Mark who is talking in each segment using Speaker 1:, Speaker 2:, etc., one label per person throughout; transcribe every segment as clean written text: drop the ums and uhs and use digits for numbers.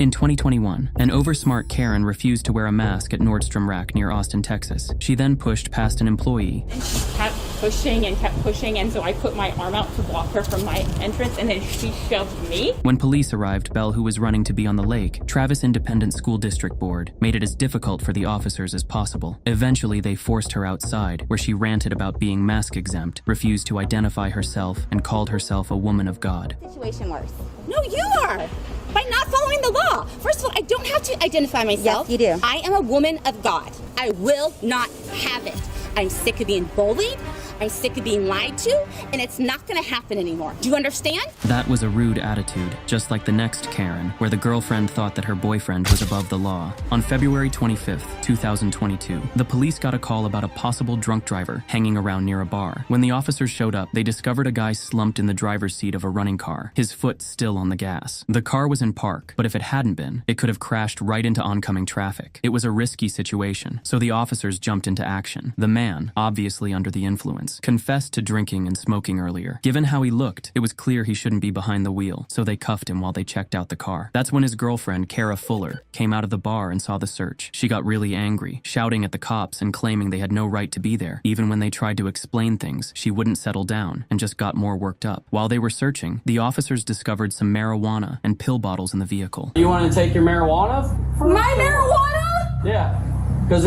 Speaker 1: In 2021, an oversmart Karen refused to wear a mask at Nordstrom Rack near Austin, Texas. She then pushed past an employee.
Speaker 2: And she kept pushing, and so I put my arm out to block her from my entrance, and then she shoved me.
Speaker 1: When police arrived, Belle, who was running to be on the lake, Travis Independent School District Board made it as difficult for the officers as possible. Eventually, they forced her outside, where she ranted about being mask exempt, refused to identify herself, and called herself a woman of God.
Speaker 3: Situation worse.
Speaker 4: No, you are. By not following the law. First of all, I don't have to identify myself.
Speaker 3: Yes, you do.
Speaker 4: I am a woman of God. I will not have it. I'm sick of being bullied. I'm sick of being lied to, and it's not going to happen anymore. Do you understand?
Speaker 1: That was a rude attitude, just like the next Karen, where the girlfriend thought that her boyfriend was above the law. On February 25th, 2022, the police got a call about a possible drunk driver hanging around near a bar. When the officers showed up, they discovered a guy slumped in the driver's seat of a running car, his foot still on the gas. The car was in park, but if it hadn't been, it could have crashed right into oncoming traffic. It was a risky situation, so the officers jumped into action. The man, obviously under the influence, confessed to drinking and smoking earlier. Given how he looked, it was clear he shouldn't be behind the wheel, so they cuffed him while they checked out the car. That's when his girlfriend, Kara Fuller, came out of the bar and saw the search. She got really angry, shouting at the cops and claiming they had no right to be there. Even when they tried to explain things, she wouldn't settle down and just got more worked up. While they were searching, the officers discovered some marijuana and pill bottles in the vehicle.
Speaker 5: You want to take your marijuana?
Speaker 4: My marijuana?
Speaker 5: Yeah. Because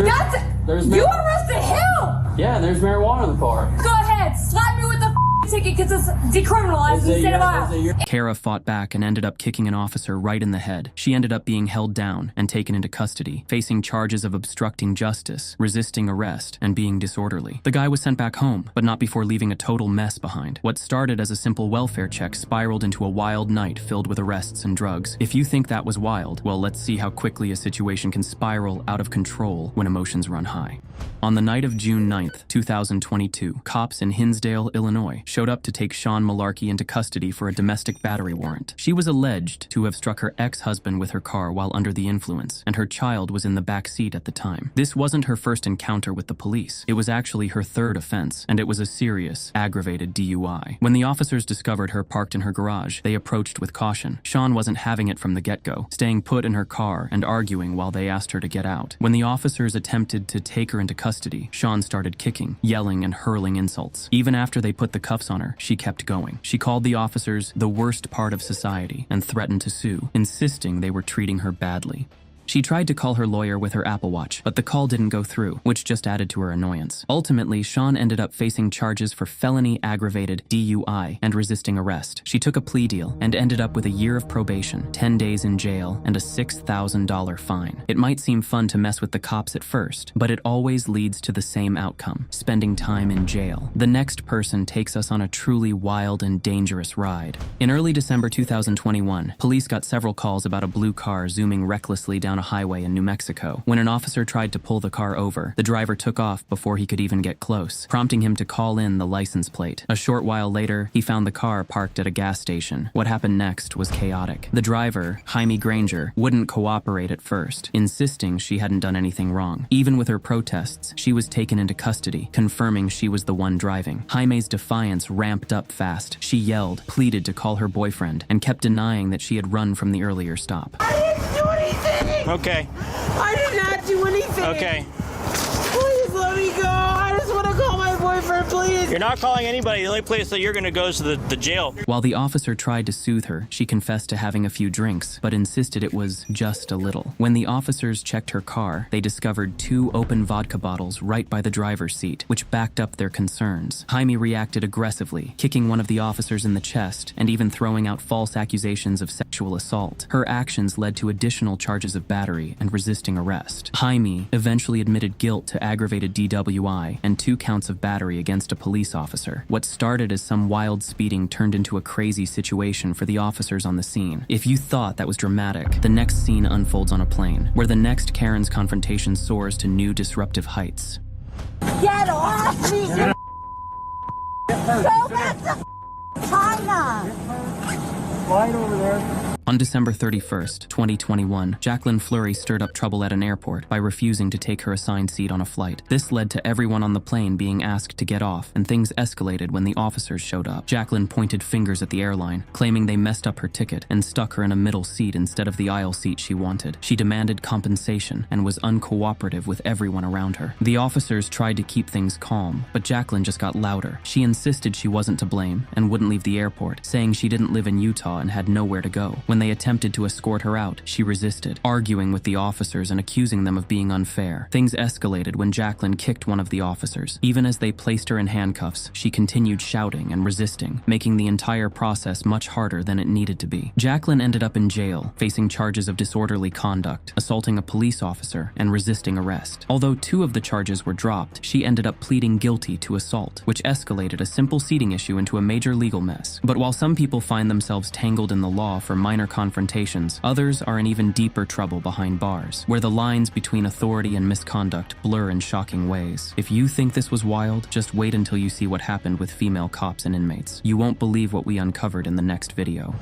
Speaker 5: there's
Speaker 4: You arrested him!
Speaker 5: Yeah, there's marijuana in the car.
Speaker 4: Go ahead, slap me with the ticket because it's decriminalized in the state of Iowa.
Speaker 1: Kara fought back and ended up kicking an officer right in the head. She ended up being held down and taken into custody, facing charges of obstructing justice, resisting arrest, and being disorderly. The guy was sent back home, but not before leaving a total mess behind. What started as a simple welfare check spiraled into a wild night filled with arrests and drugs. If you think that was wild, well, let's see how quickly a situation can spiral out of control when emotions run high. On the night of June 9th, 2022, cops in Hinsdale, Illinois, showed up to take Sean Malarkey into custody for a domestic battery warrant. She was alleged to have struck her ex-husband with her car while under the influence, and her child was in the back seat at the time. This wasn't her first encounter with the police. It was actually her third offense, and it was a serious, aggravated DUI. When the officers discovered her parked in her garage, they approached with caution. Sean wasn't having it from the get-go, staying put in her car and arguing while they asked her to get out. When the officers attempted to take her into custody, Sean started kicking, yelling, and hurling insults. Even after they put the cuffs on her, she kept going. She called the officers the worst part of society and threatened to sue, insisting they were treating her badly. She tried to call her lawyer with her Apple Watch, but the call didn't go through, which just added to her annoyance. Ultimately, Sean ended up facing charges for felony aggravated DUI and resisting arrest. She took a plea deal and ended up with a year of probation, 10 days in jail, and a $6,000 fine. It might seem fun to mess with the cops at first, but it always leads to the same outcome: spending time in jail. The next person takes us on a truly wild and dangerous ride. In early December 2021, police got several calls about a blue car zooming recklessly down a highway in New Mexico. When an officer tried to pull the car over, the driver took off before he could even get close, prompting him to call in the license plate. A short while later, he found the car parked at a gas station. What happened next was chaotic. The driver, Jaime Granger, wouldn't cooperate at first, insisting she hadn't done anything wrong. Even with her protests, she was taken into custody, confirming she was the one driving. Jaime's defiance ramped up fast. She yelled, pleaded to call her boyfriend, and kept denying that she had run from the earlier stop.
Speaker 6: I didn't do anything!
Speaker 7: Okay.
Speaker 6: I did not do anything!
Speaker 7: Okay.
Speaker 6: Please let me go! I just want to call my boyfriend, please!
Speaker 7: You're not calling anybody. The only place that you're going to go is to the jail.
Speaker 1: While the officer tried to soothe her, she confessed to having a few drinks, but insisted it was just a little. When the officers checked her car, they discovered 2 open vodka bottles right by the driver's seat, which backed up their concerns. Jaime reacted aggressively, kicking one of the officers in the chest and even throwing out false accusations of sexual assault. Her actions led to additional charges of battery and resisting arrest. Jaime eventually admitted guilt to aggravated DWI and 2 counts of battery against a police officer. What started as some wild speeding turned into a crazy situation for the officers on the scene. If you thought that was dramatic, the next scene unfolds on a plane, where the next Karen's confrontation soars to new disruptive heights.
Speaker 3: Get off me! Go back to China!
Speaker 5: Slide over there.
Speaker 1: On December 31st, 2021, Jacqueline Fleury stirred up trouble at an airport by refusing to take her assigned seat on a flight. This led to everyone on the plane being asked to get off, and things escalated when the officers showed up. Jacqueline pointed fingers at the airline, claiming they messed up her ticket and stuck her in a middle seat instead of the aisle seat she wanted. She demanded compensation and was uncooperative with everyone around her. The officers tried to keep things calm, but Jacqueline just got louder. She insisted she wasn't to blame and wouldn't leave the airport, saying she didn't live in Utah and had nowhere to go. When they attempted to escort her out, she resisted, arguing with the officers and accusing them of being unfair. Things escalated when Jacqueline kicked one of the officers. Even as they placed her in handcuffs, she continued shouting and resisting, making the entire process much harder than it needed to be. Jacqueline ended up in jail, facing charges of disorderly conduct, assaulting a police officer, and resisting arrest. Although 2 of the charges were dropped, she ended up pleading guilty to assault, which escalated a simple seating issue into a major legal mess. But while some people find themselves tangled in the law for minor confrontations, others are in even deeper trouble behind bars, where the lines between authority and misconduct blur in shocking ways. If you think this was wild, just wait until you see what happened with female cops and inmates. You won't believe what we uncovered in the next video.